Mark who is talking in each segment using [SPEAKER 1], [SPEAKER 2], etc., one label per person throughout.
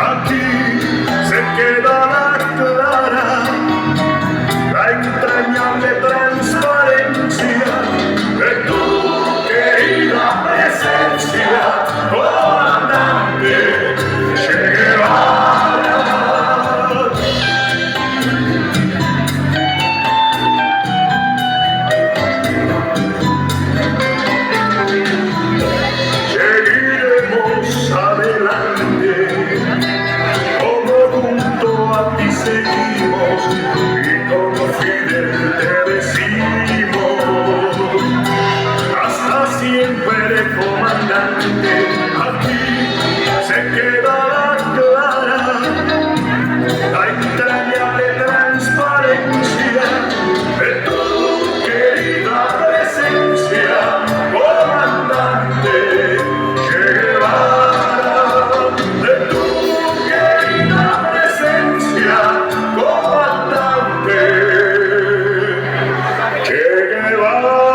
[SPEAKER 1] Aquí se quedará clara la entrañable transparencia de tu querida presencia, comandante Che Guevara. Seguiremos adelante, como junto a ti seguimos y como Fidel te decimos, hasta siempre, comandante. Aquí se quedará clara la entrañable transparencia de tu querida presencia, comandante Che Guevara, de tu querida presencia, comandante Che Guevara.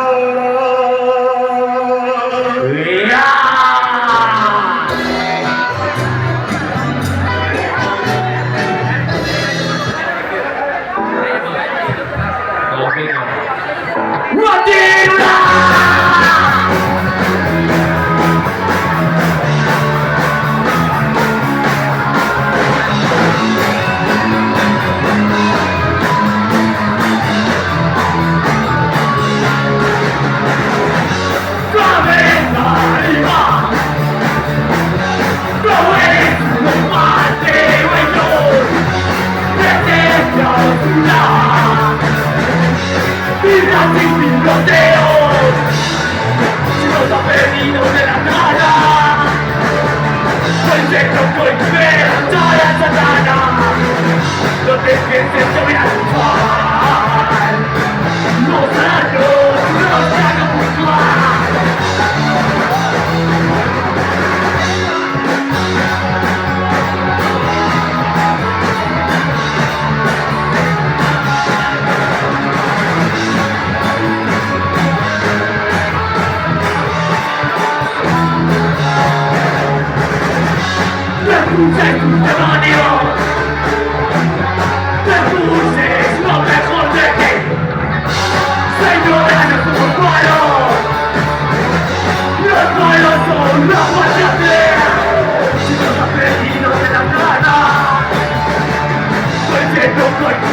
[SPEAKER 2] Like